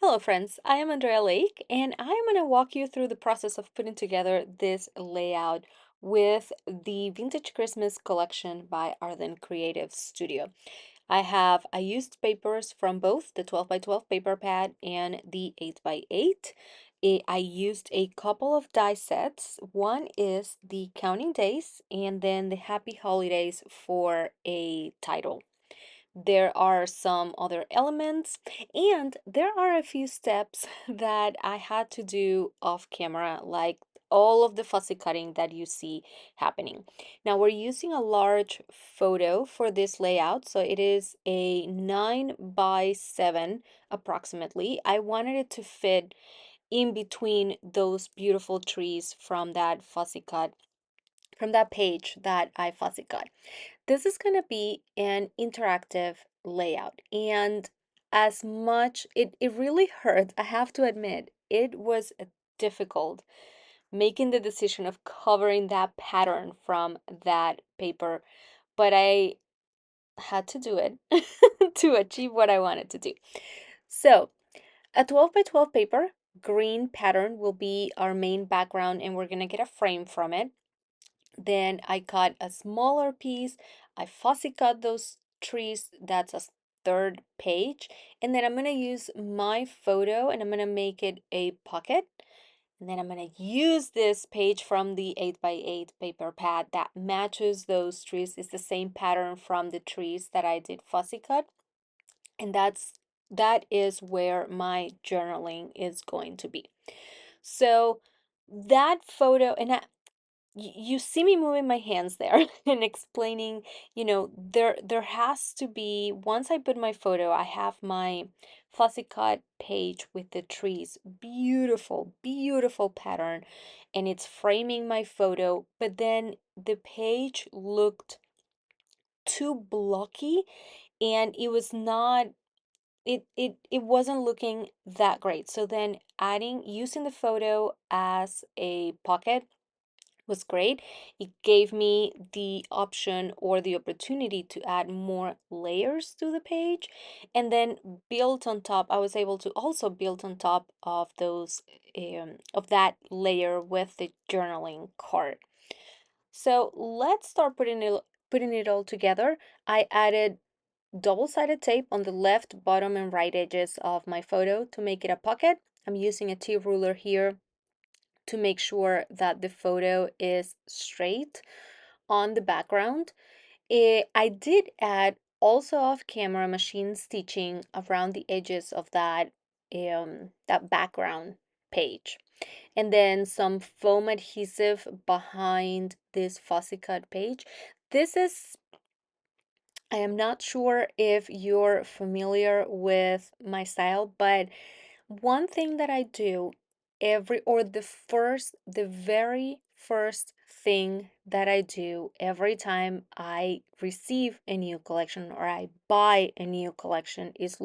Hello friends, I am Andrea Lake and I am going to walk you through the process of putting together this layout with the Vintage Christmas collection by Arden Creative Studio. I used papers from both the 12 by 12 paper pad and the 8 by 8. I used a couple of die sets. One is the Counting Days and then the Happy Holidays for a title. There are some other elements, and there are a few steps that I had to do off camera, like all of the fussy cutting that you see happening. Now we're using a large photo for this layout, so it is a 9 by 7 approximately. I wanted it to fit in between those beautiful trees from that fussy cut, from that page that I fussy cut. This is going to be an interactive layout, and as much it really hurt, I have to admit, it was difficult making the decision of covering that pattern from that paper, but I had to do it to achieve what I wanted to do. So, a 12 by 12 paper, green pattern will be our main background, and we're going to get a frame from it. Then I cut a smaller piece. I fussy cut those trees. That's a third page. And then I'm going to use my photo and I'm going to make it a pocket. And then I'm going to use this page from the 8 by 8 paper pad that matches those trees. It's the same pattern from the trees that I did fussy cut. And that is where my journaling is going to be. So that photo, and you see me moving my hands there and explaining, there has to be, once I put my photo, I have my fussy cut page with the trees, beautiful, beautiful pattern, and it's framing my photo, but then the page looked too blocky and it was not, it wasn't looking that great. So then using the photo as a pocket was great. It gave me the option or the opportunity to add more layers to the page, and then built on top, I was able to also build on top of those of that layer with the journaling card. So let's start putting it all together. I added double-sided tape on the left, bottom, and right edges of my photo to make it a pocket. I'm using a T-ruler here to make sure that the photo is straight on the background. I did add also off camera machine stitching around the edges of that background page. And then some foam adhesive behind this fussy cut page. This is, I am not sure if you're familiar with my style, but one thing that I do the very first thing that I do every time I receive a new collection or I buy a new collection is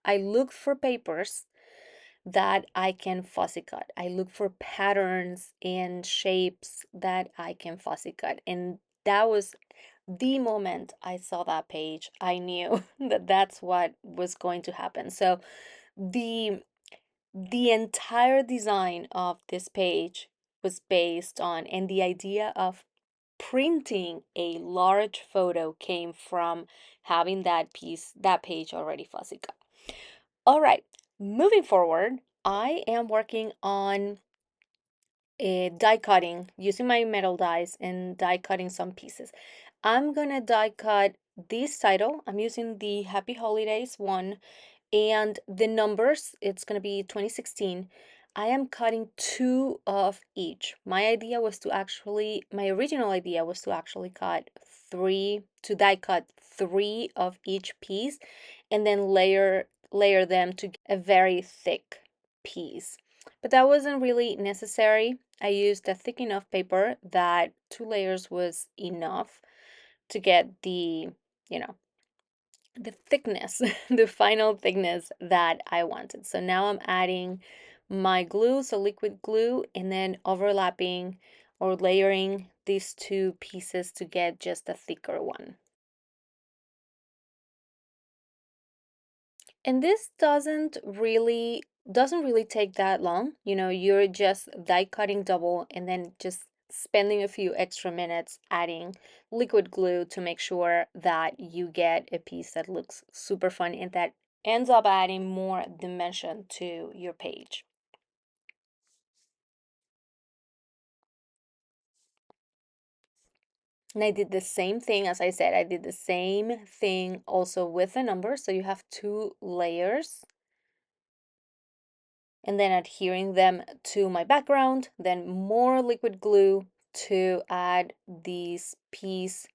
I look for papers that I can fussy cut. I look for patterns and shapes that I can fussy cut. And that was the moment I saw that page, I knew that that's what was going to happen. So the the entire design of this page was based on, and the idea of printing a large photo came from having that page already fussy cut. All right, moving forward, I am working on die cutting using my metal dies and die cutting some pieces. I'm gonna die cut this title. I'm using the Happy Holidays one, and the numbers, it's going to be 2016. I am cutting two of each. My original idea was to actually die cut three of each piece and then layer them to get a very thick piece. But that wasn't really necessary. I used a thick enough paper that two layers was enough to get you know, the thickness, the final thickness that I wanted. So now I'm adding my glue, so liquid glue, and then overlapping or layering these two pieces to get just a thicker one. And this doesn't really take that long. You're just die cutting double and then just spending a few extra minutes adding liquid glue to make sure that you get a piece that looks super fun and that ends up adding more dimension to your page. And I did the same thing, as I said, I did the same thing also with the numbers. So you have two layers and then adhering them to my background, then more liquid glue to add this piece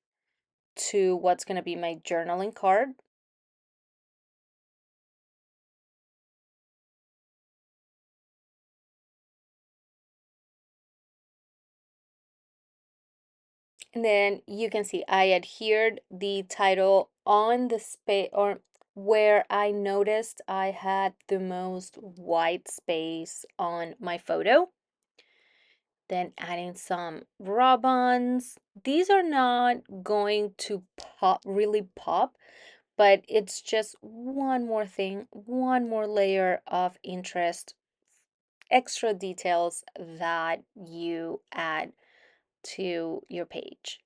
to what's going to be my journaling card. And then you can see I adhered the title on the space or where I noticed I had the most white space on my photo. Then adding some rub-ons. These are not going to really pop, but it's just one more thing, one more layer of interest, extra details that you add to your page.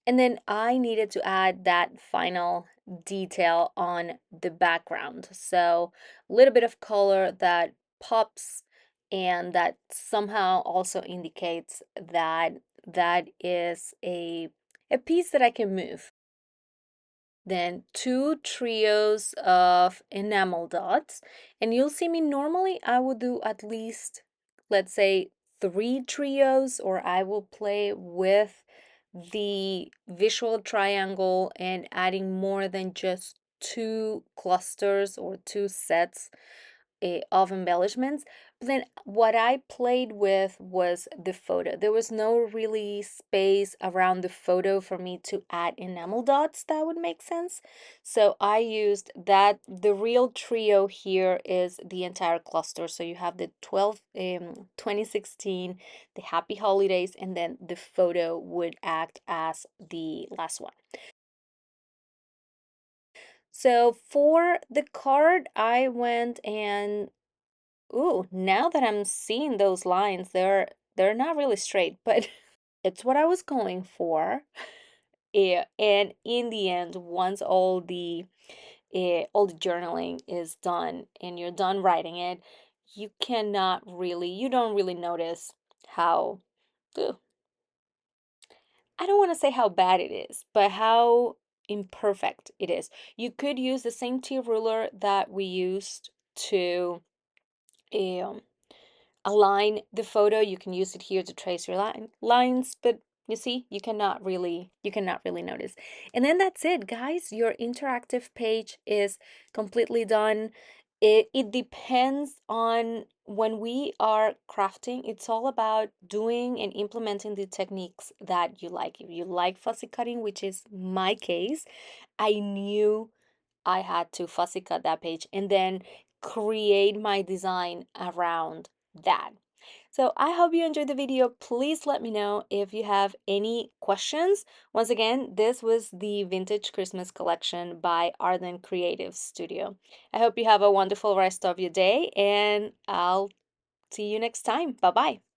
And then I needed to add that final detail on the background. So a little bit of color that pops and that somehow also indicates that that is a piece that I can move. Then two trios of enamel dots. And you'll see me normally I will do at least, let's say, three trios, or I will play with the visual triangle and adding more than just two clusters or two sets of embellishments. But then what I played with was the photo. There was no really space around the photo for me to add enamel dots that would make sense. So I used that. The real trio here is the entire cluster. So you have the 2016, the Happy Holidays, and then the photo would act as the last one. So for the card, I went and ooh, now that I'm seeing those lines, they're not really straight, but it's what I was going for. Yeah, and in the end, once all the journaling is done and you're done writing it, you don't really notice how, ugh, I don't want to say how bad it is, but how imperfect it is. You could use the same T ruler that we used to um, align the photo. You can use it here to trace your lines, but you see, you cannot really notice. And then that's it, guys. Your interactive page is completely done. It depends on when we are crafting, it's all about doing and implementing the techniques that you like. If you like fussy cutting, which is my case, I knew I had to fussy cut that page and then create my design around that. So I hope you enjoyed the video. Please let me know if you have any questions. Once again, this was the Vintage Christmas collection by Arden Creative Studio. I hope you have a wonderful rest of your day and I'll see you next time. Bye bye.